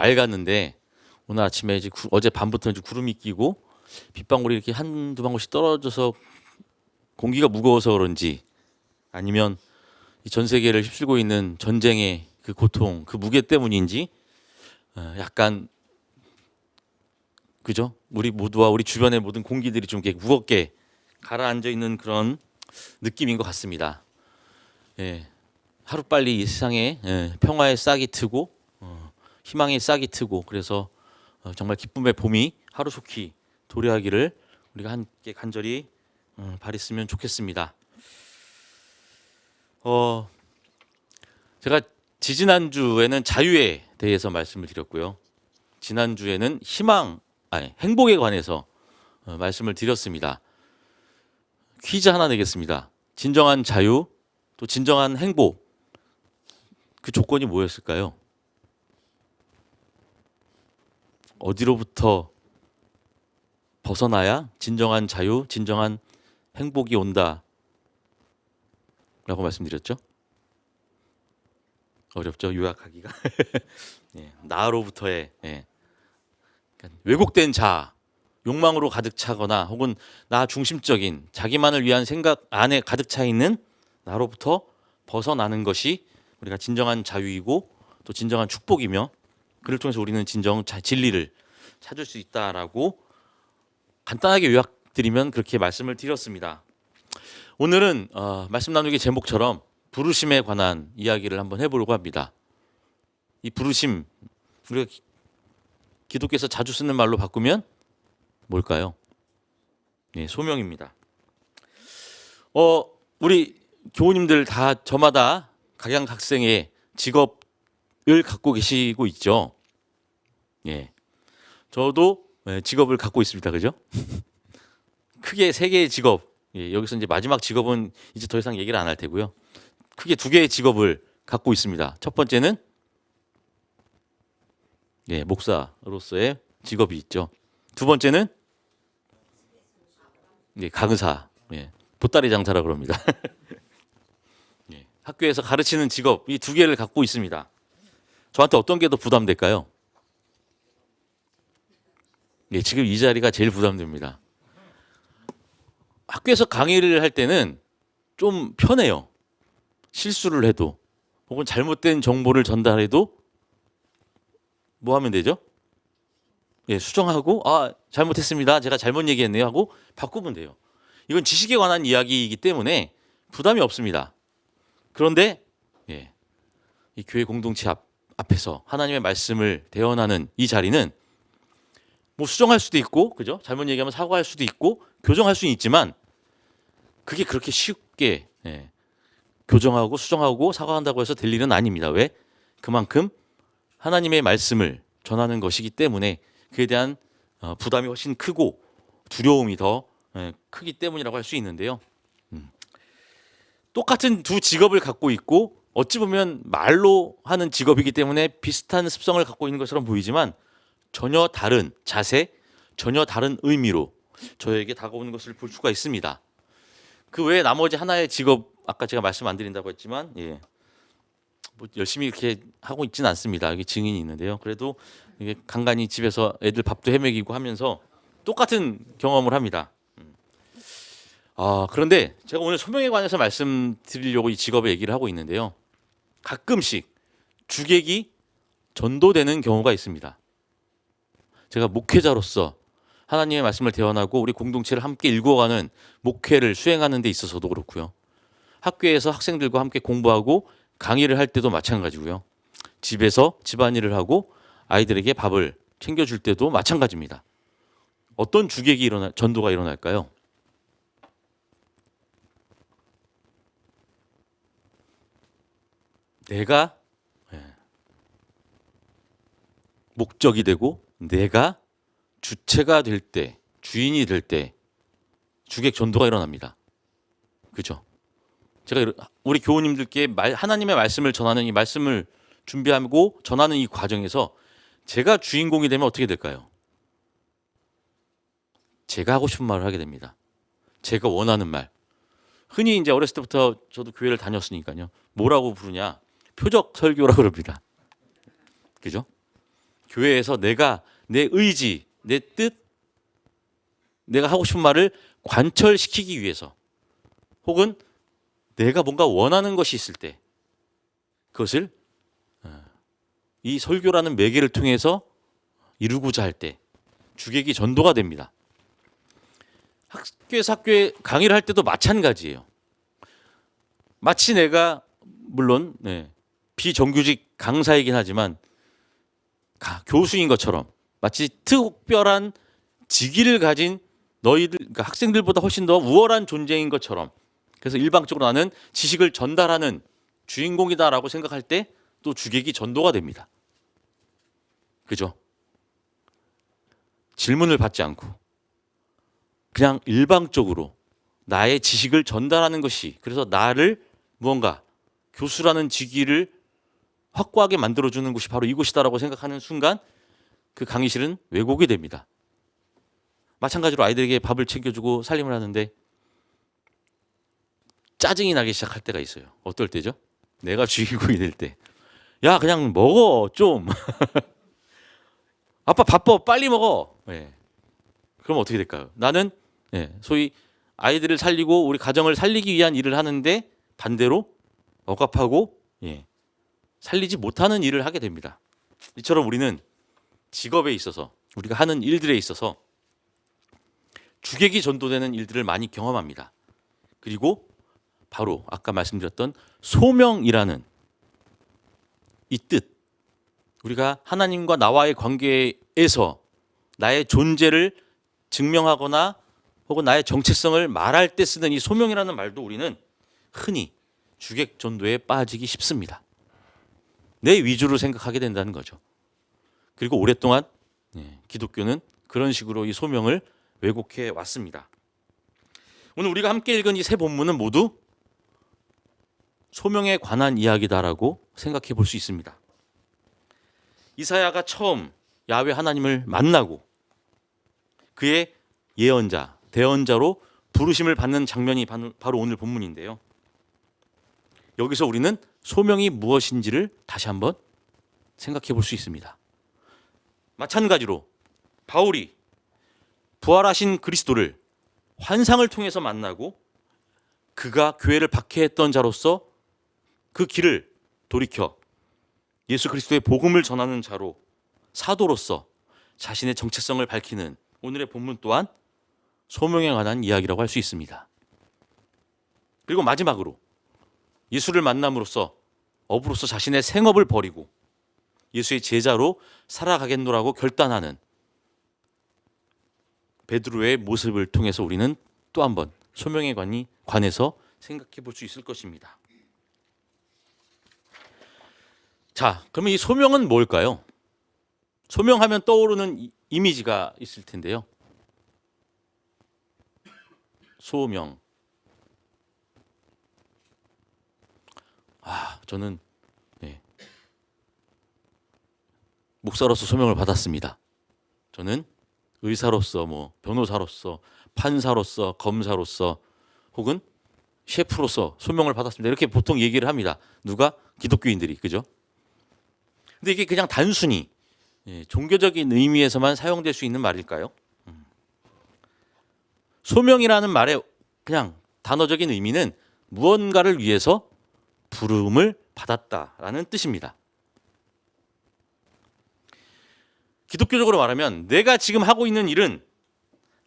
맑았는데 오늘 아침에 이제 어제 밤부터 이제 구름이 끼고 빗방울이 이렇게 한두 방울씩 떨어져서 공기가 무거워서 그런지 아니면 이 전 세계를 휩쓸고 있는 전쟁의 그 고통, 그 무게 때문인지 약간 그죠? 우리 모두와 우리 주변의 모든 공기들이 좀 이렇게 무겁게 가라앉아 있는 그런 느낌인 것 같습니다. 예, 하루빨리 이 세상에 평화의 싹이 트고 희망의 싹이 트고 그래서 정말 기쁨의 봄이 하루속히 도래하기를 우리가 함께 간절히 바랬으면 좋겠습니다. 제가 지지난주에는 자유에 대해서 말씀을 드렸고요. 지난주에는 행복에 관해서 말씀을 드렸습니다. 퀴즈 하나 내겠습니다. 진정한 자유, 또 진정한 행복, 그 조건이 뭐였을까요? 어디로부터 벗어나야 진정한 자유, 진정한 행복이 온다 라고 말씀드렸죠? 어렵죠? 요약하기가. 예, 나로부터의 그러니까 왜곡된 자아, 욕망으로 가득 차거나 혹은 나 중심적인 자기만을 위한 생각 안에 가득 차 있는 나로부터 벗어나는 것이 우리가 진정한 자유이고 또 진정한 축복이며 그를 통해서 우리는 진리를 찾을 수 있다라고 간단하게 요약드리면 그렇게 말씀을 드렸습니다. 오늘은 말씀 나누기 제목처럼 부르심에 관한 이야기를 한번 해보려고 합니다. 이 부르심, 우리가 기독교에서 자주 쓰는 말로 바꾸면 뭘까요? 네, 소명입니다. 우리 교우님들 다 저마다 각양각색의 직업을 갖고 계시고 있죠. 예, 저도 직업을 갖고 있습니다. 그죠? 크게 세 개의 직업. 예, 여기서 이제 마지막 직업은 이제 더 이상 얘기를 안 할 테고요. 크게 두 개의 직업을 갖고 있습니다. 첫 번째는 목사로서의 직업이 있죠. 두 번째는 강의사, 보따리 장사라 그럽니다. 학교에서 가르치는 직업 이 두 개를 갖고 있습니다. 저한테 어떤 게 더 부담될까요? 지금 이 자리가 제일 부담됩니다. 학교에서 강의를 할 때는 좀 편해요. 실수를 해도 혹은 잘못된 정보를 전달해도 뭐 하면 되죠? 수정하고 잘못했습니다. 제가 잘못 얘기했네요 하고 바꾸면 돼요. 이건 지식에 관한 이야기이기 때문에 부담이 없습니다. 그런데 이 교회 공동체 앞에서 하나님의 말씀을 대언하는 이 자리는 뭐 수정할 수도 있고 그죠? 잘못 얘기하면 사과할 수도 있고 교정할 수는 있지만 그게 그렇게 쉽게 교정하고 수정하고 사과한다고 해서 될 일은 아닙니다. 왜? 그만큼 하나님의 말씀을 전하는 것이기 때문에 그에 대한 부담이 훨씬 크고 두려움이 더 크기 때문이라고 할 수 있는데요. 똑같은 두 직업을 갖고 있고 어찌 보면 말로 하는 직업이기 때문에 비슷한 습성을 갖고 있는 것처럼 보이지만 전혀 다른 자세, 전혀 다른 의미로 저에게 다가오는 것을 볼 수가 있습니다. 그 외에 나머지 하나의 직업 아까 제가 말씀 안 드린다고 했지만 뭐 열심히 이렇게 하고 있지는 않습니다. 여기 증인이 있는데요. 그래도 이게 간간히 집에서 애들 밥도 해먹이고 하면서 똑같은 경험을 합니다. 그런데 제가 오늘 소명에 관해서 말씀드리려고 이 직업의 얘기를 하고 있는데요. 가끔씩 주객이 전도되는 경우가 있습니다. 제가 목회자로서 하나님의 말씀을 대언하고 우리 공동체를 함께 일구어가는 목회를 수행하는 데 있어서도 그렇고요. 학교에서 학생들과 함께 공부하고 강의를 할 때도 마찬가지고요. 집에서 집안일을 하고 아이들에게 밥을 챙겨줄 때도 마찬가지입니다. 어떤 전도가 일어날까요? 내가 목적이 되고 내가 주체가 될 때, 주인이 될 때 주객 전도가 일어납니다. 그죠? 제가 우리 교우님들께 하나님의 말씀을 전하는 이 말씀을 준비하고 전하는 이 과정에서 제가 주인공이 되면 어떻게 될까요? 제가 하고 싶은 말을 하게 됩니다. 제가 원하는 말. 흔히 이제 어렸을 때부터 저도 교회를 다녔으니까요. 뭐라고 부르냐? 표적 설교라고 그럽니다. 그죠? 교회에서 내가 내 의지, 내 뜻, 내가 하고 싶은 말을 관철시키기 위해서 혹은 내가 뭔가 원하는 것이 있을 때 그것을 이 설교라는 매개를 통해서 이루고자 할 때 주객이 전도가 됩니다. 학교에 강의를 할 때도 마찬가지예요. 마치 내가 물론 비정규직 강사이긴 하지만 교수인 것처럼 마치 특별한 직위를 가진 너희들 그러니까 학생들보다 훨씬 더 우월한 존재인 것처럼 그래서 일방적으로 나는 지식을 전달하는 주인공이다라고 생각할 때 또 주객이 전도가 됩니다. 그죠? 질문을 받지 않고 그냥 일방적으로 나의 지식을 전달하는 것이 그래서 나를 무언가 교수라는 직위를 확고하게 만들어주는 곳이 바로 이곳이다라고 생각하는 순간 그 강의실은 왜곡이 됩니다. 마찬가지로 아이들에게 밥을 챙겨주고 살림을 하는데 짜증이 나기 시작할 때가 있어요. 어떨 때죠? 내가 주인공이 될 때. 야 그냥 먹어 좀. 아빠 바빠 빨리 먹어. 그럼 어떻게 될까요? 나는 소위 아이들을 살리고 우리 가정을 살리기 위한 일을 하는데 반대로 억압하고 살리지 못하는 일을 하게 됩니다. 이처럼 우리는 직업에 있어서 우리가 하는 일들에 있어서 주객이 전도되는 일들을 많이 경험합니다. 그리고 바로 아까 말씀드렸던 소명이라는 이 뜻, 우리가 하나님과 나와의 관계에서 나의 존재를 증명하거나 혹은 나의 정체성을 말할 때 쓰는 이 소명이라는 말도 우리는 흔히 주객 전도에 빠지기 쉽습니다. 내 위주로 생각하게 된다는 거죠. 그리고 오랫동안 기독교는 그런 식으로 이 소명을 왜곡해 왔습니다. 오늘 우리가 함께 읽은 이 세 본문은 모두 소명에 관한 이야기다라고 생각해 볼 수 있습니다. 이사야가 처음 야훼 하나님을 만나고 그의 예언자, 대언자로 부르심을 받는 장면이 바로 오늘 본문인데요. 여기서 우리는 소명이 무엇인지를 다시 한번 생각해 볼 수 있습니다. 마찬가지로 바울이 부활하신 그리스도를 환상을 통해서 만나고 그가 교회를 박해했던 자로서 그 길을 돌이켜 예수 그리스도의 복음을 전하는 자로 사도로서 자신의 정체성을 밝히는 오늘의 본문 또한 소명에 관한 이야기라고 할 수 있습니다. 그리고 마지막으로 예수를 만남으로써 업으로서 자신의 생업을 버리고 예수의 제자로 살아가겠노라고 결단하는 베드로의 모습을 통해서 우리는 또 한번 소명에 관해서 생각해 볼 수 있을 것입니다. 자, 그러면 이 소명은 뭘까요? 소명하면 떠오르는 이미지가 있을 텐데요. 소명. 저는 목사로서 소명을 받았습니다. 저는 의사로서, 변호사로서, 판사로서, 검사로서, 혹은 셰프로서 소명을 받았습니다. 이렇게 보통 얘기를 합니다. 누가? 기독교인들이, 그죠? 근데 이게 그냥 단순히 종교적인 의미에서만 사용될 수 있는 말일까요? 소명이라는 말의 그냥 단어적인 의미는 무언가를 위해서 부름을 받았다라는 뜻입니다. 기독교적으로 말하면 내가 지금 하고 있는 일은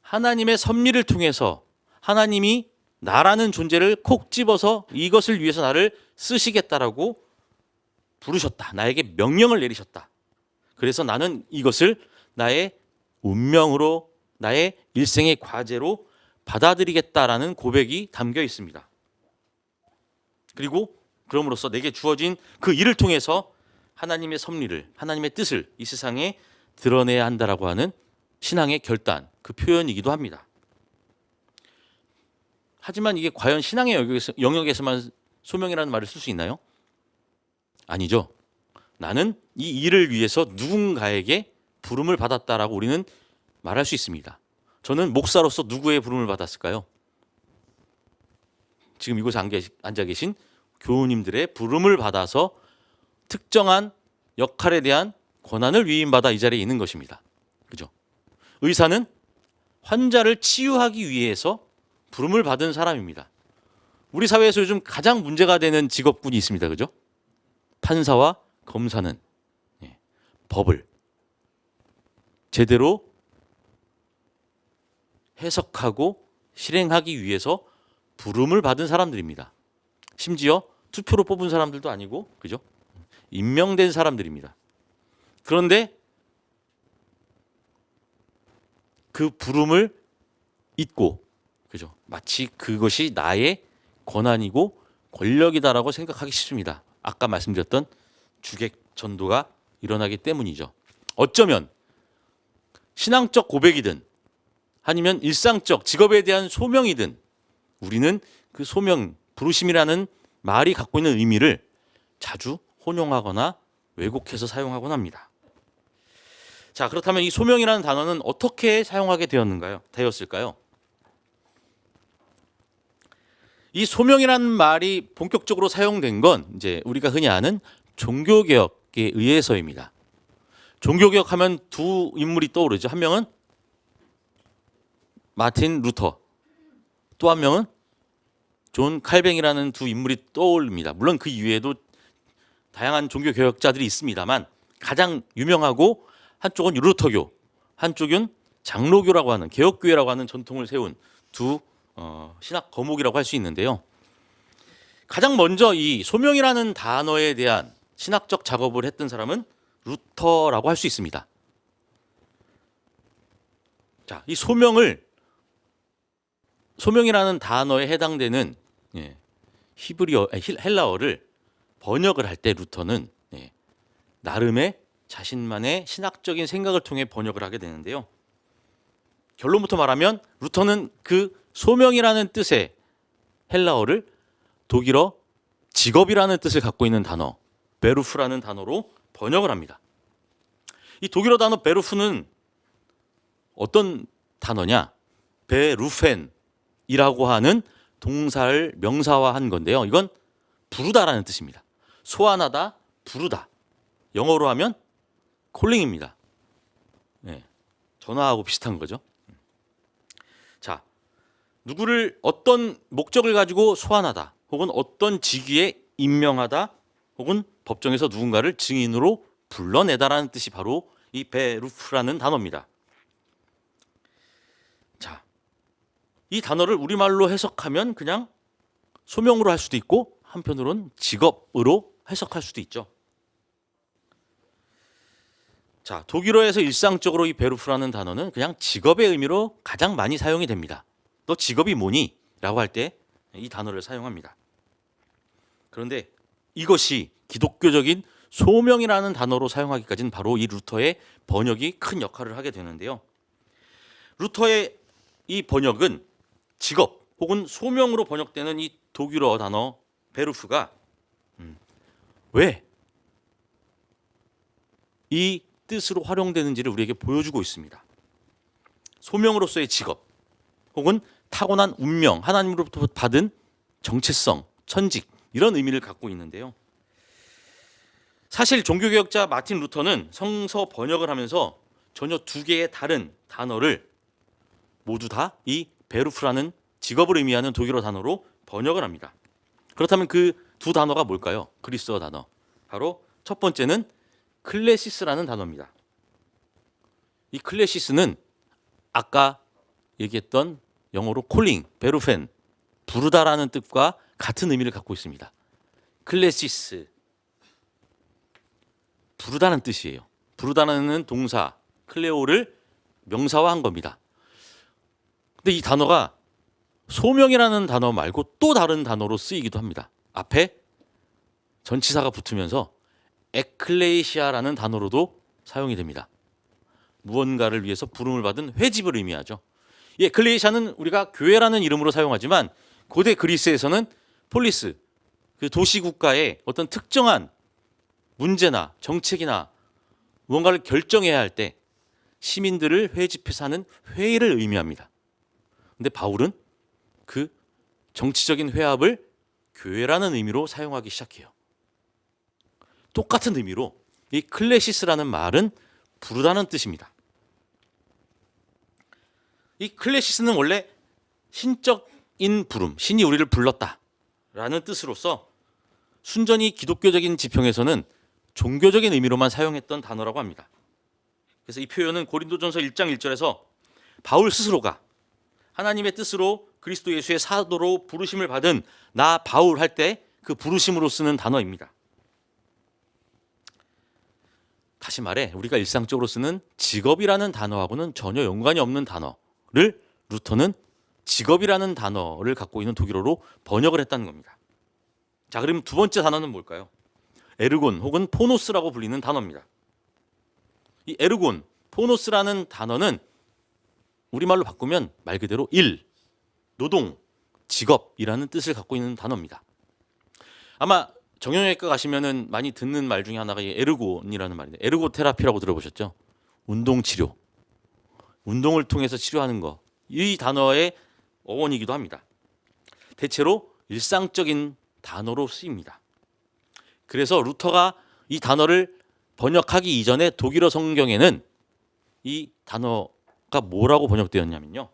하나님의 섭리를 통해서 하나님이 나라는 존재를 콕 집어서 이것을 위해서 나를 쓰시겠다라고 부르셨다. 나에게 명령을 내리셨다. 그래서 나는 이것을 나의 운명으로 나의 일생의 과제로 받아들이겠다라는 고백이 담겨 있습니다. 그리고 그럼으로써 내게 주어진 그 일을 통해서 하나님의 섭리를, 하나님의 뜻을 이 세상에 드러내야 한다라고 하는 신앙의 결단, 그 표현이기도 합니다. 하지만 이게 과연 신앙의 영역에서만 소명이라는 말을 쓸 수 있나요? 아니죠. 나는 이 일을 위해서 누군가에게 부름을 받았다라고 우리는 말할 수 있습니다. 저는 목사로서 누구의 부름을 받았을까요? 지금 이곳에 앉아 계신 교우님들의 부름을 받아서 특정한 역할에 대한 권한을 위임받아 이 자리에 있는 것입니다. 그죠? 의사는 환자를 치유하기 위해서 부름을 받은 사람입니다. 우리 사회에서 요즘 가장 문제가 되는 직업군이 있습니다. 그죠? 판사와 검사는 법을 제대로 해석하고 실행하기 위해서 부름을 받은 사람들입니다. 심지어 투표로 뽑은 사람들도 아니고, 그죠? 임명된 사람들입니다. 그런데 그 부름을 잊고, 그죠? 마치 그것이 나의 권한이고 권력이다라고 생각하기 쉽습니다. 아까 말씀드렸던 주객 전도가 일어나기 때문이죠. 어쩌면 신앙적 고백이든 아니면 일상적 직업에 대한 소명이든 우리는 그 소명, 부르심이라는 말이 갖고 있는 의미를 자주 혼용하거나 왜곡해서 사용하곤 합니다. 자, 그렇다면 이 소명이라는 단어는 어떻게 사용하게 되었을까요? 이 소명이라는 말이 본격적으로 사용된 건 이제 우리가 흔히 아는 종교개혁에 의해서입니다. 종교개혁하면 두 인물이 떠오르죠. 한 명은 마틴 루터, 또 한 명은 존 칼뱅이라는 두 인물이 떠오릅니다. 물론 그 이외에도 다양한 종교개혁자들이 있습니다만 가장 유명하고 한쪽은 루터교, 한쪽은 장로교라고 하는 개혁교회라고 하는 전통을 세운 두 신학 거목이라고 할 수 있는데요. 가장 먼저 이 소명이라는 단어에 대한 신학적 작업을 했던 사람은 루터라고 할 수 있습니다. 자, 이 소명이라는 단어에 해당되는 헬라어를 번역을 할 때 루터는 나름의 자신만의 신학적인 생각을 통해 번역을 하게 되는데요. 결론부터 말하면 루터는 그 소명이라는 뜻의 헬라어를 독일어 직업이라는 뜻을 갖고 있는 단어 베루프라는 단어로 번역을 합니다. 이 독일어 단어 베루프는 어떤 단어냐? 베루펜이라고 하는 동사를 명사화한 건데요. 이건 부르다라는 뜻입니다. 소환하다, 부르다. 영어로 하면 콜링입니다. 전화하고 비슷한 거죠. 자, 누구를 어떤 목적을 가지고 소환하다, 혹은 어떤 직위에 임명하다, 혹은 법정에서 누군가를 증인으로 불러내다라는 뜻이 바로 이 베루프라는 단어입니다. 자, 이 단어를 우리말로 해석하면 그냥 소명으로 할 수도 있고 한편으로는 직업으로 해석할 수도 있죠. 자, 독일어에서 일상적으로 이 베루프라는 단어는 그냥 직업의 의미로 가장 많이 사용이 됩니다. 너 직업이 뭐니? 라고 할 때 이 단어를 사용합니다. 그런데 이것이 기독교적인 소명이라는 단어로 사용하기까지는 바로 이 루터의 번역이 큰 역할을 하게 되는데요. 루터의 이 번역은 직업 혹은 소명으로 번역되는 이 독일어 단어 베루프가 왜 이 뜻으로 활용되는지를 우리에게 보여주고 있습니다. 소명으로서의 직업 혹은 타고난 운명, 하나님으로부터 받은 정체성, 천직 이런 의미를 갖고 있는데요. 사실 종교개혁자 마틴 루터는 성서 번역을 하면서 전혀 두 개의 다른 단어를 모두 다 이 베루프라는 직업을 의미하는 독일어 단어로 번역을 합니다. 그렇다면 그 두 단어가 뭘까요? 그리스어 단어. 바로 첫 번째는 클레시스라는 단어입니다. 이 클레시스는 아까 얘기했던 영어로 콜링, 베루펜, 부르다라는 뜻과 같은 의미를 갖고 있습니다. 클레시스, 부르다는 뜻이에요. 부르다는 동사, 클레오를 명사화한 겁니다. 근데 이 단어가 소명이라는 단어 말고 또 다른 단어로 쓰이기도 합니다. 앞에 전치사가 붙으면서 에클레시아라는 단어로도 사용이 됩니다. 무언가를 위해서 부름을 받은 회집을 의미하죠. 이 에클레시아는 우리가 교회라는 이름으로 사용하지만 고대 그리스에서는 폴리스, 그 도시 국가의 어떤 특정한 문제나 정책이나 무언가를 결정해야 할 때 시민들을 회집해서 하는 회의를 의미합니다. 근데 바울은 그 정치적인 회합을 교회라는 의미로 사용하기 시작해요. 똑같은 의미로 이 클레시스라는 말은 부르다는 뜻입니다. 이 클레시스는 원래 신적인 부름, 신이 우리를 불렀다라는 뜻으로서 순전히 기독교적인 지평에서는 종교적인 의미로만 사용했던 단어라고 합니다. 그래서 이 표현은 고린도전서 1장 1절에서 바울 스스로가 하나님의 뜻으로 그리스도 예수의 사도로 부르심을 받은 나 바울 할 때 그 부르심으로 쓰는 단어입니다. 다시 말해 우리가 일상적으로 쓰는 직업이라는 단어하고는 전혀 연관이 없는 단어를 루터는 직업이라는 단어를 갖고 있는 독일어로 번역을 했다는 겁니다. 자, 그럼 두 번째 단어는 뭘까요? 에르곤 혹은 포노스라고 불리는 단어입니다. 이 에르곤, 포노스라는 단어는 우리말로 바꾸면 말 그대로 일, 노동, 직업이라는 뜻을 갖고 있는 단어입니다. 아마 정형외과 가시면은 많이 듣는 말 중에 하나가 이 에르곤이라는 말인데, 에르고 테라피라고 들어보셨죠? 운동 치료, 운동을 통해서 치료하는 거, 이 단어의 어원이기도 합니다. 대체로 일상적인 단어로 쓰입니다. 그래서 루터가 이 단어를 번역하기 이전에 독일어 성경에는 이 단어가 뭐라고 번역되었냐면요,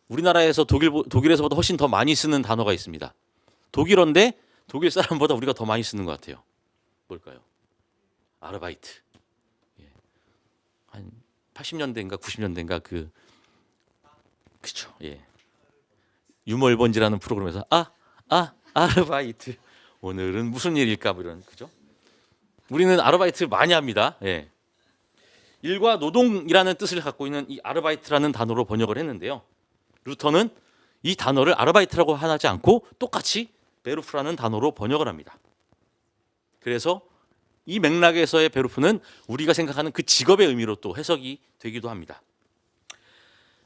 우리나라에서 독일에서보다 훨씬 더 많이 쓰는 단어가 있습니다. 독일어인데 독일 사람보다 우리가 더 많이 쓰는 것 같아요. 뭘까요? 아르바이트. 한 80년대인가 90년대인가 그쵸. 예. 유머 1번지라는 프로그램에서 아르바이트. 오늘은 무슨 일일까 뭐 이런, 그죠? 우리는 아르바이트 많이 합니다. 예. 일과 노동이라는 뜻을 갖고 있는 이 아르바이트라는 단어로 번역을 했는데요. 루터는 이 단어를 아르바이트라고 하지 않고 똑같이 베루프라는 단어로 번역을 합니다. 그래서 이 맥락에서의 베루프는 우리가 생각하는 그 직업의 의미로 또 해석이 되기도 합니다.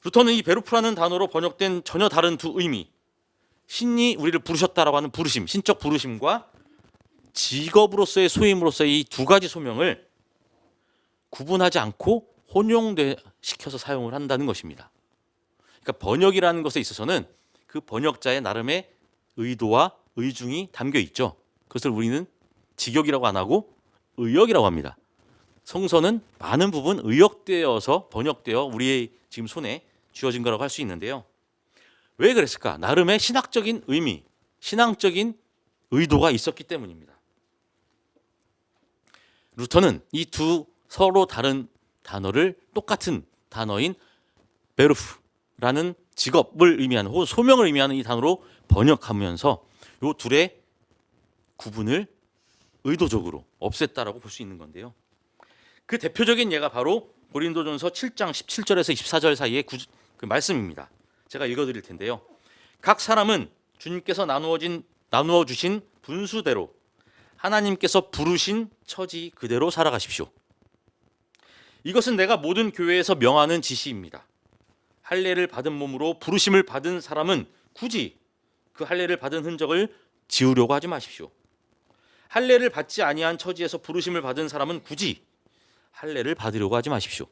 루터는 이 베루프라는 단어로 번역된 전혀 다른 두 의미, 신이 우리를 부르셨다라고 하는 부르심, 신적 부르심과 직업으로서의 소임으로서의 이 두 가지 소명을 구분하지 않고 혼용시켜서 사용을 한다는 것입니다. 그러니까 번역이라는 것에 있어서는 그 번역자의 나름의 의도와 의중이 담겨 있죠. 그것을 우리는 직역이라고 안 하고 의역이라고 합니다. 성서는 많은 부분 의역되어서 번역되어 우리의 지금 손에 쥐어진 거라고 할 수 있는데요. 왜 그랬을까? 나름의 신학적인 의미, 신앙적인 의도가 있었기 때문입니다. 루터는 이 두 서로 다른 단어를 똑같은 단어인 베르프라는 직업을 의미하는 혹은 소명을 의미하는 이 단어로 번역하면서 이 둘의 구분을 의도적으로 없앴다라고 볼 수 있는 건데요. 그 대표적인 예가 바로 고린도전서 7장 17절에서 24절 사이의 그 말씀입니다. 제가 읽어드릴 텐데요. 각 사람은 주님께서 나누어 주신 분수대로 하나님께서 부르신 처지 그대로 살아가십시오. 이것은 내가 모든 교회에서 명하는 지시입니다. 할례를 받은 몸으로 부르심을 받은 사람은 굳이 그 할례를 받은 흔적을 지우려고 하지 마십시오. 할례를 받지 아니한 처지에서 부르심을 받은 사람은 굳이 할례를 받으려고 하지 마십시오.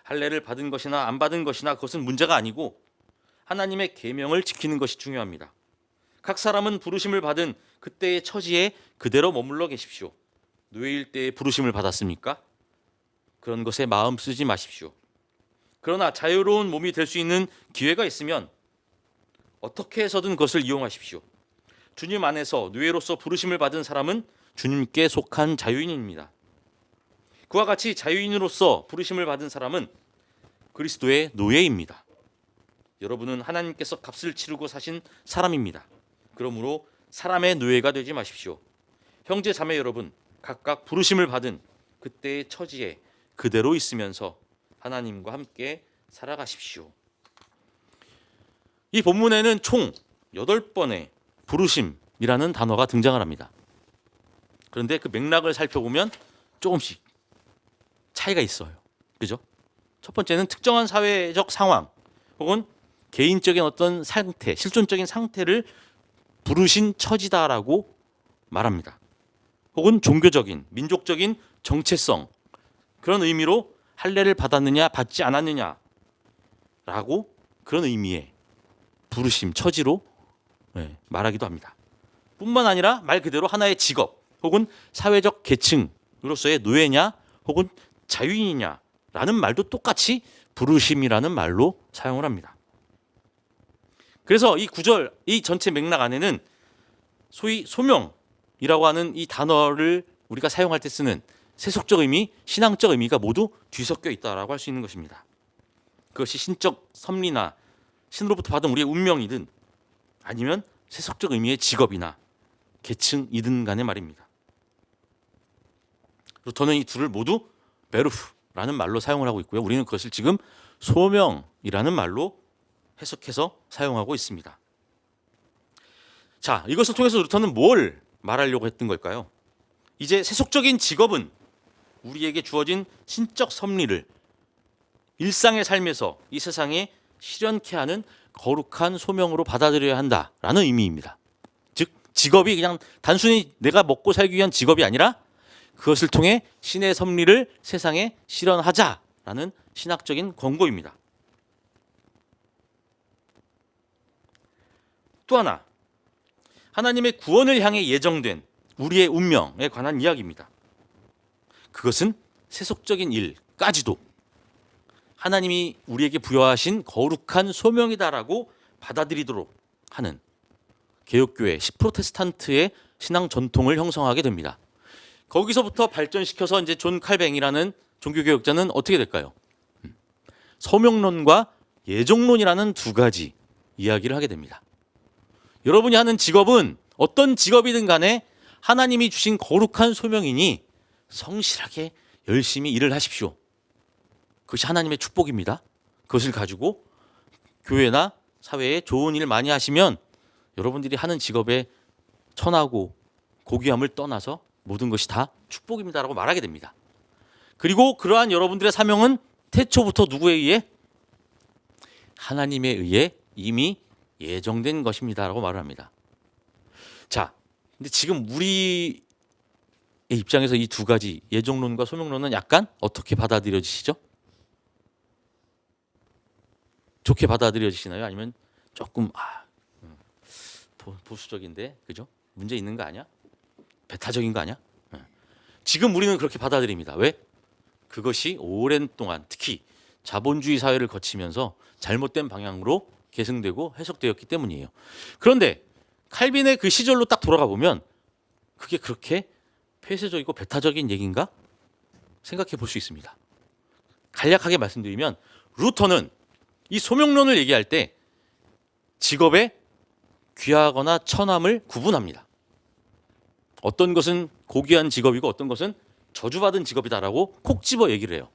할례를 받은 것이나 안 받은 것이나 그것은 문제가 아니고 하나님의 계명을 지키는 것이 중요합니다. 각 사람은 부르심을 받은 그때의 처지에 그대로 머물러 계십시오. 노예일 때에 부르심을 받았습니까? 그런 것에 마음 쓰지 마십시오. 그러나 자유로운 몸이 될 수 있는 기회가 있으면 어떻게 해서든 그것을 이용하십시오. 주님 안에서 노예로서 부르심을 받은 사람은 주님께 속한 자유인입니다. 그와 같이 자유인으로서 부르심을 받은 사람은 그리스도의 노예입니다. 여러분은 하나님께서 값을 치르고 사신 사람입니다. 그러므로 사람의 노예가 되지 마십시오. 형제 자매 여러분, 각각 부르심을 받은 그때의 처지에 그대로 있으면서 하나님과 함께 살아가십시오. 이 본문에는 총 8번의 부르심이라는 단어가 등장을 합니다. 그런데 그 맥락을 살펴보면 조금씩 차이가 있어요. 그죠? 첫 번째는 특정한 사회적 상황 혹은 개인적인 어떤 상태, 실존적인 상태를 부르신 처지다라고 말합니다. 혹은 종교적인, 민족적인 정체성, 그런 의미로 할례를 받았느냐 받지 않았느냐라고 그런 의미의 부르심, 처지로 말하기도 합니다. 뿐만 아니라 말 그대로 하나의 직업 혹은 사회적 계층 사람으로서의 노예냐 혹은 자유인이냐라는 말도 똑같이 부르심이라는 말로 사용을 합니다. 그래서 이 구절, 이 전체 맥락 안에는 소위 소명이라고 하는 이 단어를 우리가 사용할 때 쓰는 세속적 의미, 신앙적 의미가 모두 뒤섞여 있다라고 할 수 있는 것입니다. 그것이 신적 섭리나 신으로부터 받은 우리의 운명이든 아니면 세속적 의미의 직업이나 계층이든 간의 말입니다. 루터는 이 둘을 모두 베루프라는 말로 사용을 하고 있고요. 우리는 그것을 지금 소명이라는 말로 해석해서 사용하고 있습니다. 자, 이것을 통해서 루터는 뭘 말하려고 했던 걸까요? 이제 세속적인 직업은 우리에게 주어진 신적 섭리를 일상의 삶에서 이 세상에 실현케 하는 거룩한 소명으로 받아들여야 한다라는 의미입니다. 즉 직업이 그냥 단순히 내가 먹고 살기 위한 직업이 아니라 그것을 통해 신의 섭리를 세상에 실현하자라는 신학적인 권고입니다. 또 하나, 하나님의 구원을 향해 예정된 우리의 운명에 관한 이야기입니다. 그것은 세속적인 일까지도 하나님이 우리에게 부여하신 거룩한 소명이다라고 받아들이도록 하는 개혁교회 시프로테스탄트의 신앙 전통을 형성하게 됩니다. 거기서부터 발전시켜서 이제 존 칼뱅이라는 종교개혁자는 어떻게 될까요? 소명론과 예정론이라는 두 가지 이야기를 하게 됩니다. 여러분이 하는 직업은 어떤 직업이든 간에 하나님이 주신 거룩한 소명이니 성실하게 열심히 일을 하십시오. 그것이 하나님의 축복입니다. 그것을 가지고 교회나 사회에 좋은 일 많이 하시면 여러분들이 하는 직업에 천하고 고귀함을 떠나서 모든 것이 다 축복입니다라고 말하게 됩니다. 그리고 그러한 여러분들의 사명은 태초부터 누구에 의해? 하나님에 의해 이미 예정된 것입니다라고 말을 합니다. 자, 근데 지금 우리의 입장에서 이 두 가지 예정론과 소명론은 약간 어떻게 받아들여지시죠? 좋게 받아들여지시나요? 아니면 조금 보수적인데, 그죠? 문제 있는 거 아니야? 배타적인 거 아니야? 지금 우리는 그렇게 받아들입니다. 왜? 그것이 오랜 동안 특히 자본주의 사회를 거치면서 잘못된 방향으로 계승되고 해석되었기 때문이에요. 그런데 칼빈의 그 시절로 딱 돌아가 보면 그게 그렇게 폐쇄적이고 배타적인 얘기인가? 생각해 볼 수 있습니다. 간략하게 말씀드리면 루터는 이 소명론을 얘기할 때 직업의 귀하거나 천함을 구분합니다. 어떤 것은 고귀한 직업이고 어떤 것은 저주받은 직업이다라고 콕 집어 얘기를 해요.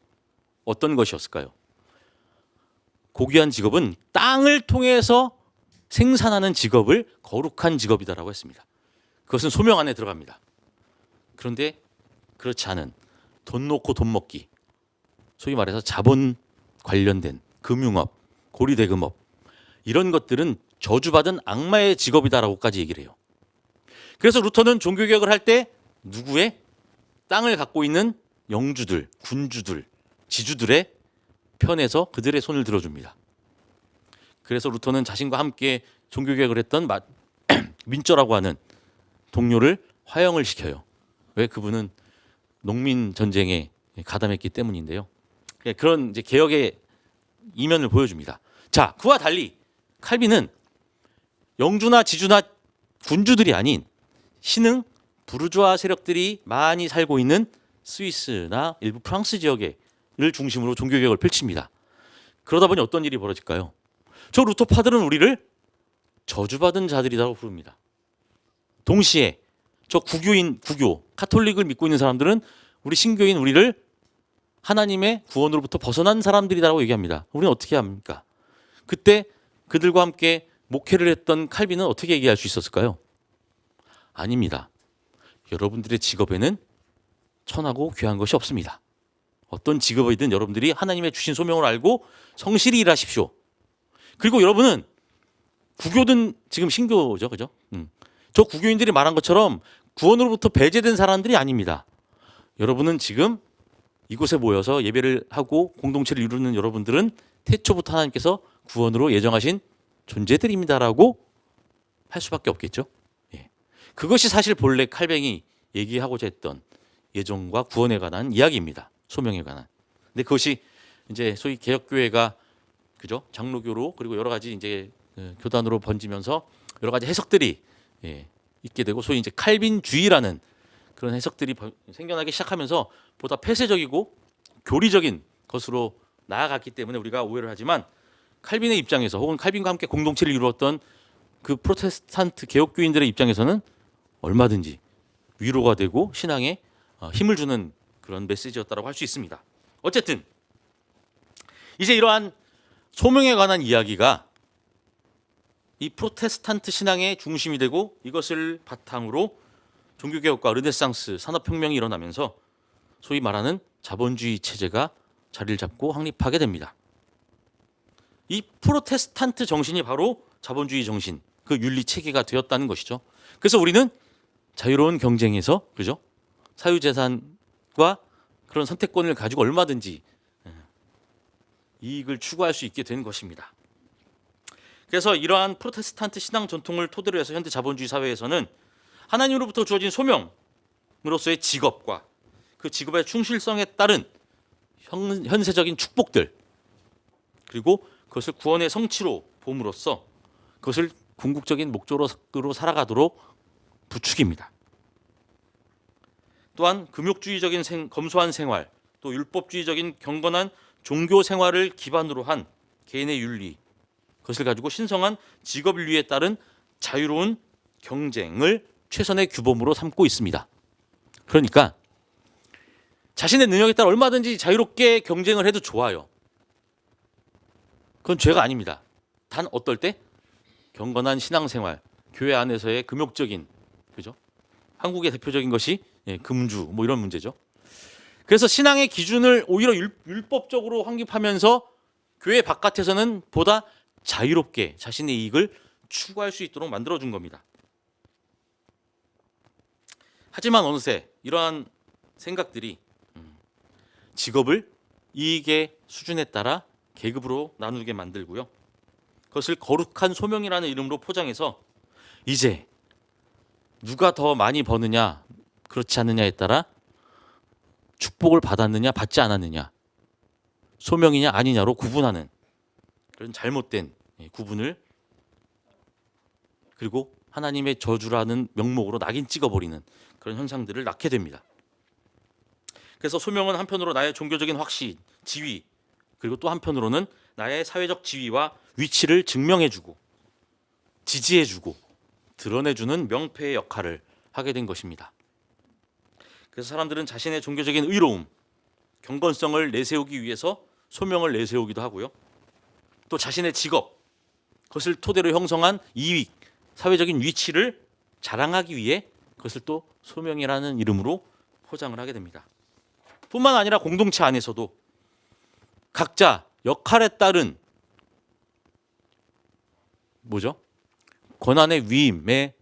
어떤 것이었을까요? 고귀한 직업은 땅을 통해서 생산하는 직업을 거룩한 직업이다라고 했습니다. 그것은 소명 안에 들어갑니다. 그런데 그렇지 않은 돈 놓고 돈 먹기, 소위 말해서 자본 관련된 금융업, 고리대금업 이런 것들은 저주받은 악마의 직업이다라고까지 얘기를 해요. 그래서 루터는 종교개혁을 할 때 누구의 땅을 갖고 있는 영주들, 군주들, 지주들의 편에서 그들의 손을 들어줍니다. 그래서 루터는 자신과 함께 종교개혁을 했던 민쩌라고 하는 동료를 화형을 시켜요. 왜? 그분은 농민 전쟁에 가담했기 때문인데요. 그런 이제 개혁의 이면을 보여줍니다. 자, 그와 달리 칼빈은 영주나 지주나 군주들이 아닌 신흥 부르주아 세력들이 많이 살고 있는 스위스나 일부 프랑스 지역을 중심으로 종교개혁을 펼칩니다. 그러다 보니 어떤 일이 벌어질까요? 저 루터파들은 우리를 저주받은 자들이라고 부릅니다. 동시에 저 구교, 카톨릭을 믿고 있는 사람들은 우리 신교인 우리를 하나님의 구원으로부터 벗어난 사람들이라고 얘기합니다. 우리는 어떻게 합니까? 그때 그들과 함께 목회를 했던 칼빈은 어떻게 얘기할 수 있었을까요? 아닙니다. 여러분들의 직업에는 천하고 귀한 것이 없습니다. 어떤 직업이든 여러분들이 하나님의 주신 소명을 알고 성실히 일하십시오. 그리고 여러분은 구교든 지금 신교죠, 그죠? 저 구교인들이 말한 것처럼 구원으로부터 배제된 사람들이 아닙니다. 여러분은 지금 이곳에 모여서 예배를 하고 공동체를 이루는 여러분들은 태초부터 하나님께서 구원으로 예정하신 존재들입니다라고 할 수밖에 없겠죠. 예. 그것이 사실 본래 칼뱅이 얘기하고자 했던 예정과 구원에 관한 이야기입니다. 소명에 관한. 근데 그것이 이제 소위 개혁교회가 그죠? 장로교로 그리고 여러 가지 이제 교단으로 번지면서 여러 가지 해석들이 있게 되고 소위 이제 칼빈주의라는 그런 해석들이 생겨나기 시작하면서 보다 폐쇄적이고 교리적인 것으로 나아갔기 때문에 우리가 오해를 하지만 칼빈의 입장에서 혹은 칼빈과 함께 공동체를 이루었던 그 프로테스탄트 개혁교인들의 입장에서는 얼마든지 위로가 되고 신앙에 힘을 주는 그런 메시지였다고 할 수 있습니다. 어쨌든 이제 이러한 소명에 관한 이야기가 이 프로테스탄트 신앙의 중심이 되고 이것을 바탕으로 종교개혁과 르네상스 산업혁명이 일어나면서 소위 말하는 자본주의 체제가 자리를 잡고 확립하게 됩니다. 이 프로테스탄트 정신이 바로 자본주의 정신, 그 윤리 체계가 되었다는 것이죠. 그래서 우리는 자유로운 경쟁에서 그죠? 사유재산과 그런 선택권을 가지고 얼마든지 이익을 추구할 수 있게 된 것입니다. 그래서 이러한 프로테스탄트 신앙 전통을 토대로 해서 현대 자본주의 사회에서는 하나님으로부터 주어진 소명으로서의 직업과 그 직업의 충실성에 따른 현세적인 축복들 그리고 그것을 구원의 성취로 봄으로써 그것을 궁극적인 목적으로 살아가도록 부추깁니다. 또한 금욕주의적인 검소한 생활, 또 율법주의적인 경건한 종교 생활을 기반으로 한 개인의 윤리, 그것을 가지고 신성한 직업 윤리에 따른 자유로운 경쟁을 최선의 규범으로 삼고 있습니다. 그러니까 자신의 능력에 따라 얼마든지 자유롭게 경쟁을 해도 좋아요. 그건 죄가 아닙니다. 단 어떨 때 경건한 신앙생활, 교회 안에서의 금욕적인 그죠? 한국의 대표적인 것이 금주 뭐 이런 문제죠. 그래서 신앙의 기준을 오히려 율법적으로 확립하면서 교회 바깥에서는 보다 자유롭게 자신의 이익을 추구할 수 있도록 만들어준 겁니다. 하지만 어느새 이러한 생각들이 직업을 이익의 수준에 따라 계급으로 나누게 만들고요. 그것을 거룩한 소명이라는 이름으로 포장해서 이제 누가 더 많이 버느냐 그렇지 않느냐에 따라 축복을 받았느냐 받지 않았느냐 소명이냐 아니냐로 구분하는 그런 잘못된 구분을 그리고 하나님의 저주라는 명목으로 낙인 찍어버리는 그런 현상들을 낳게 됩니다. 그래서 소명은 한편으로 나의 종교적인 확신, 지위 그리고 또 한편으로는 나의 사회적 지위와 위치를 증명해주고 지지해주고 드러내주는 명패의 역할을 하게 된 것입니다. 그래서 사람들은 자신의 종교적인 의로움, 경건성을 내세우기 위해서 소명을 내세우기도 하고요. 또 자신의 직업, 그것을 토대로 형성한 이익, 사회적인 위치를 자랑하기 위해 그것을 또 소명이라는 이름으로 포장을 하게 됩니다. 뿐만 아니라 공동체 안에서도 각자 역할에 따른 권한의 위임에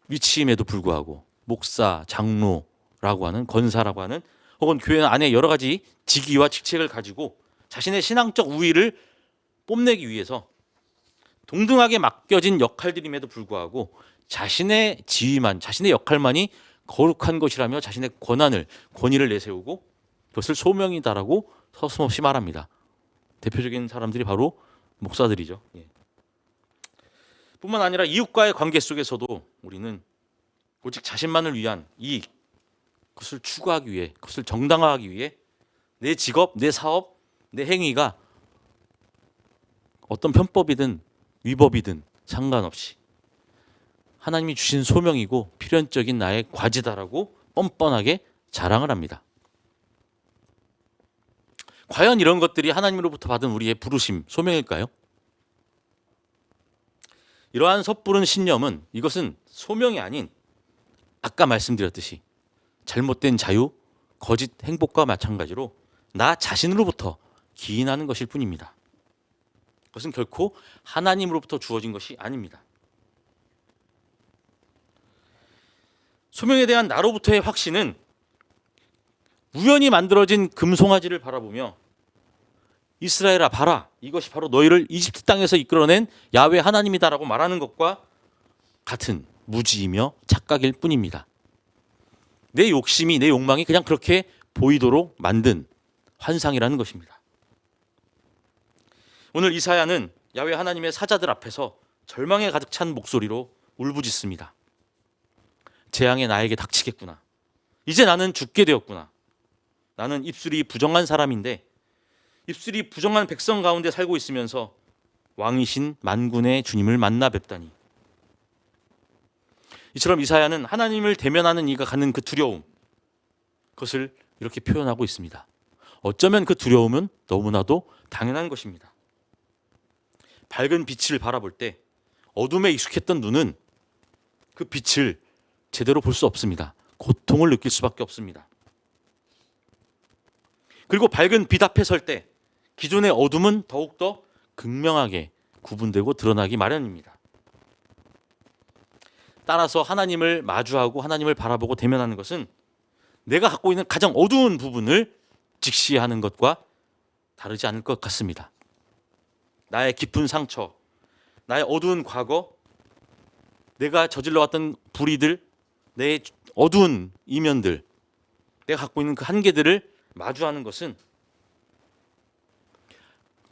위치임에도 불구하고 목사, 장로라고 하는 권사라고 하는 혹은 교회 안에 여러 가지 직위와 직책을 가지고 자신의 신앙적 우위를 뽐내기 위해서 동등하게 맡겨진 역할들임에도 불구하고 자신의 지위만, 자신의 역할만이 거룩한 것이라며 자신의 권위를 내세우고 그것을 소명이다라고 서슴없이 말합니다. 대표적인 사람들이 바로 목사들이죠. 뿐만 아니라 이웃과의 관계 속에서도 우리는 오직 자신만을 위한 이익, 그것을 추구하기 위해, 그것을 정당화하기 위해 내 직업, 내 사업, 내 행위가 어떤 편법이든 위법이든 상관없이 하나님이 주신 소명이고 필연적인 나의 과제다라고 뻔뻔하게 자랑을 합니다. 과연 이런 것들이 하나님으로부터 받은 우리의 부르심, 소명일까요? 이러한 섣부른 신념은 이것은 소명이 아닌 아까 말씀드렸듯이 잘못된 자유, 거짓 행복과 마찬가지로 나 자신으로부터 기인하는 것일 뿐입니다. 그것은 결코 하나님으로부터 주어진 것이 아닙니다. 소명에 대한 나로부터의 확신은 우연히 만들어진 금송아지를 바라보며 이스라엘아 봐라, 이것이 바로 너희를 이집트 땅에서 이끌어낸 야훼 하나님이다라고 말하는 것과 같은 무지이며 착각일 뿐입니다. 내 욕심이, 내 욕망이 그냥 그렇게 보이도록 만든 환상이라는 것입니다. 오늘 이사야는 야훼 하나님의 사자들 앞에서 절망에 가득 찬 목소리로 울부짖습니다. 재앙이 나에게 닥치겠구나. 이제 나는 죽게 되었구나. 나는 입술이 부정한 사람인데 입술이 부정한 백성 가운데 살고 있으면서 왕이신 만군의 주님을 만나 뵙다니. 이처럼 이사야는 하나님을 대면하는 이가 갖는 그 두려움, 그것을 이렇게 표현하고 있습니다. 어쩌면 그 두려움은 너무나도 당연한 것입니다. 밝은 빛을 바라볼 때 어둠에 익숙했던 눈은 그 빛을 제대로 볼 수 없습니다. 고통을 느낄 수밖에 없습니다. 그리고 밝은 빛 앞에 설 때 기존의 어둠은 더욱더 극명하게 구분되고 드러나기 마련입니다. 따라서 하나님을 마주하고 하나님을 바라보고 대면하는 것은 내가 갖고 있는 가장 어두운 부분을 직시하는 것과 다르지 않을 것 같습니다. 나의 깊은 상처, 나의 어두운 과거, 내가 저질러왔던 불의들, 내 어두운 이면들, 내가 갖고 있는 그 한계들을 마주하는 것은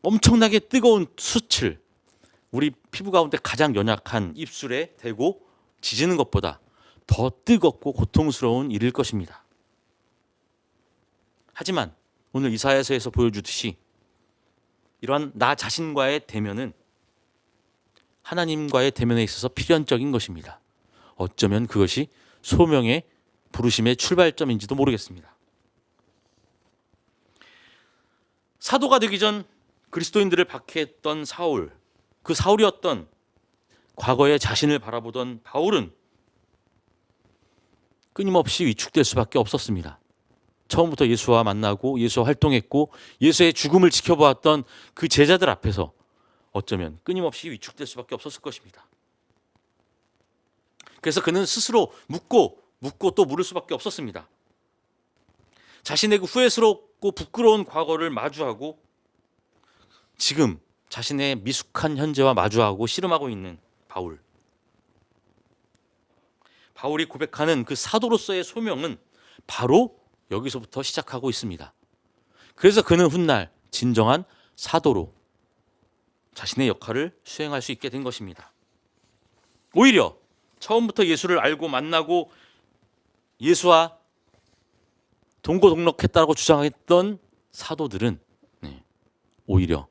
엄청나게 뜨거운 수칠, 우리 피부 가운데 가장 연약한 입술에 대고 지지는 것보다 더 뜨겁고 고통스러운 일일 것입니다. 하지만 오늘 이사야서에서 보여주듯이 이러한 나 자신과의 대면은 하나님과의 대면에 있어서 필연적인 것입니다. 어쩌면 그것이 소명의 부르심의 출발점인지도 모르겠습니다. 사도가 되기 전 그리스도인들을 박해했던 사울, 그 사울이었던 과거의 자신을 바라보던 바울은 끊임없이 위축될 수밖에 없었습니다. 처음부터 예수와 만나고 예수와 활동했고 예수의 죽음을 지켜보았던 그 제자들 앞에서 어쩌면 끊임없이 위축될 수밖에 없었을 것입니다. 그래서 그는 스스로 묻고 또 물을 수밖에 없었습니다. 자신의 그 후회스럽고 부끄러운 과거를 마주하고 지금 자신의 미숙한 현재와 마주하고 씨름하고 있는 바울. 바울이 고백하는 그 사도로서의 소명은 바로 여기서부터 시작하고 있습니다. 그래서 그는 훗날 진정한 사도로 자신의 역할을 수행할 수 있게 된 것입니다. 오히려 처음부터 예수를 알고 만나고 예수와 동고동락했다고 주장했던 사도들은 오히려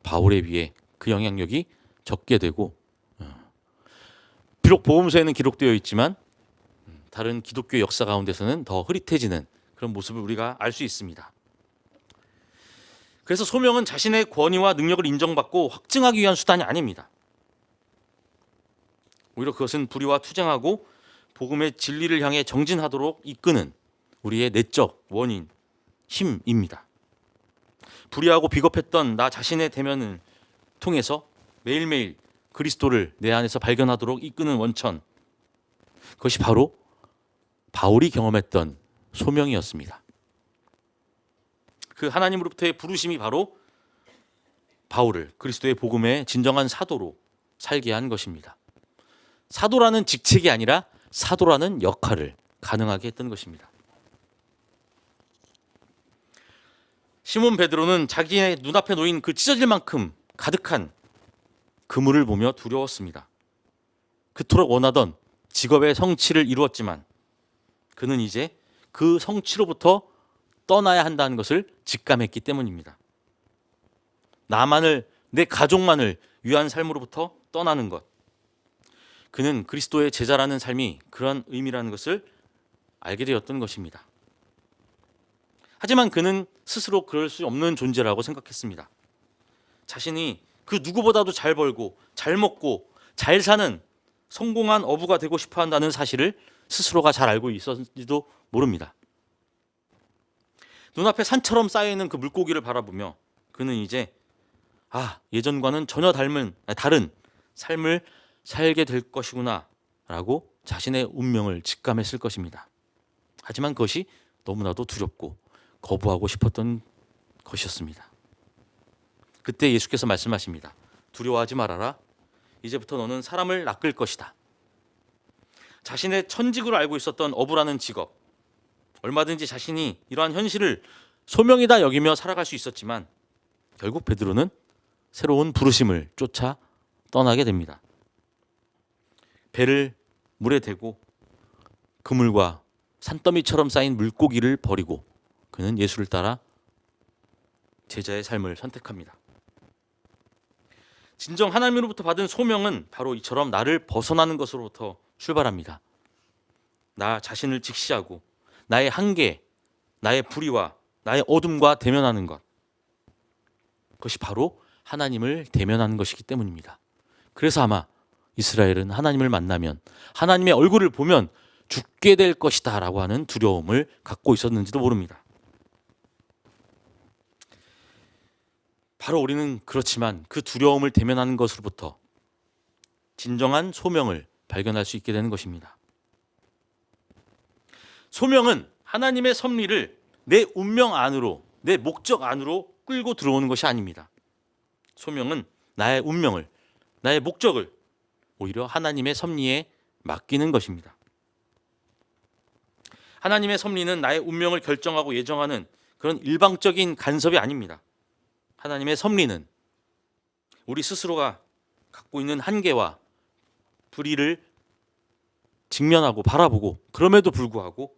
바울에 비해 그 영향력이 적게 되고, 비록 복음서에는 기록되어 있지만 다른 기독교 역사 가운데서는 더 흐릿해지는 그런 모습을 우리가 알 수 있습니다. 그래서 소명은 자신의 권위와 능력을 인정받고 확증하기 위한 수단이 아닙니다. 오히려 그것은 불의와 투쟁하고 복음의 진리를 향해 정진하도록 이끄는 우리의 내적 원인, 힘입니다. 불의하고 비겁했던 나 자신의 대면을 통해서 매일매일 그리스도를 내 안에서 발견하도록 이끄는 원천, 그것이 바로 바울이 경험했던 소명이었습니다. 그 하나님으로부터의 부르심이 바로 바울을 그리스도의 복음의 진정한 사도로 살게 한 것입니다. 사도라는 직책이 아니라 사도라는 역할을 가능하게 했던 것입니다. 시몬 베드로는 자기의 눈앞에 놓인 그 찢어질 만큼 가득한 그물을 보며 두려웠습니다. 그토록 원하던 직업의 성취를 이루었지만 그는 이제 그 성취로부터 떠나야 한다는 것을 직감했기 때문입니다. 나만을, 내 가족만을 위한 삶으로부터 떠나는 것. 그는 그리스도의 제자라는 삶이 그런 의미라는 것을 알게 되었던 것입니다. 하지만 그는 스스로 그럴 수 없는 존재라고 생각했습니다. 자신이 그 누구보다도 잘 벌고 잘 먹고 잘 사는 성공한 어부가 되고 싶어 한다는 사실을 스스로가 잘 알고 있었는지도 모릅니다. 눈앞에 산처럼 쌓여있는 그 물고기를 바라보며 그는 이제 예전과는 전혀 다른 삶을 살게 될 것이구나 라고 자신의 운명을 직감했을 것입니다. 하지만 그것이 너무나도 두렵고 거부하고 싶었던 것이었습니다. 그때 예수께서 말씀하십니다. 두려워하지 말아라. 이제부터 너는 사람을 낚을 것이다. 자신의 천직으로 알고 있었던 어부라는 직업, 얼마든지 자신이 이러한 현실을 소명이다 여기며 살아갈 수 있었지만 결국 베드로는 새로운 부르심을 쫓아 떠나게 됩니다. 배를 물에 대고 그물과 산더미처럼 쌓인 물고기를 버리고 그는 예수를 따라 제자의 삶을 선택합니다. 진정 하나님으로부터 받은 소명은 바로 이처럼 나를 벗어나는 것으로부터 출발합니다. 나 자신을 직시하고 나의 한계, 나의 불의와 나의 어둠과 대면하는 것. 그것이 바로 하나님을 대면하는 것이기 때문입니다. 그래서 아마 이스라엘은 하나님을 만나면 하나님의 얼굴을 보면 죽게 될 것이다 라고 하는 두려움을 갖고 있었는지도 모릅니다. 바로 우리는 그렇지만 그 두려움을 대면하는 것으로부터 진정한 소명을 발견할 수 있게 되는 것입니다. 소명은 하나님의 섭리를 내 운명 안으로, 내 목적 안으로 끌고 들어오는 것이 아닙니다. 소명은 나의 운명을, 나의 목적을 오히려 하나님의 섭리에 맡기는 것입니다. 하나님의 섭리는 나의 운명을 결정하고 예정하는 그런 일방적인 간섭이 아닙니다. 하나님의 섭리는 우리 스스로가 갖고 있는 한계와 불의를 직면하고 바라보고 그럼에도 불구하고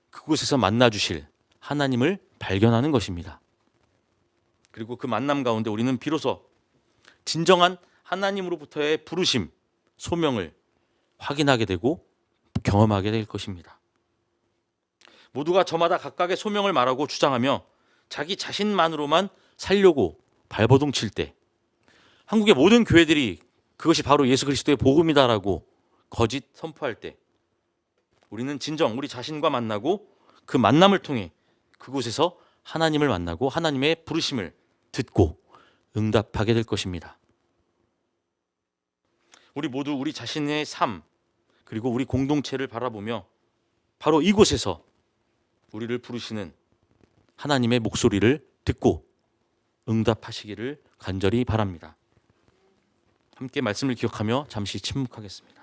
그곳에서 만나 주실 하나님을 발견하는 것입니다. 그리고 그 만남 가운데 우리는 비로소 진정한 하나님으로부터의 부르심, 소명을 확인하게 되고 경험하게 될 것입니다. 모두가 저마다 각각의 소명을 말하고 주장하며 자기 자신만으로만 살려고 발버둥 칠 때, 한국의 모든 교회들이 그것이 바로 예수 그리스도의 복음이다라고 거짓 선포할 때, 우리는 진정 우리 자신과 만나고 그 만남을 통해 그곳에서 하나님을 만나고 하나님의 부르심을 듣고 응답하게 될 것입니다. 우리 모두 우리 자신의 삶 그리고 우리 공동체를 바라보며 바로 이곳에서 우리를 부르시는 하나님의 목소리를 듣고 응답하시기를 간절히 바랍니다. 함께 말씀을 기억하며 잠시 침묵하겠습니다.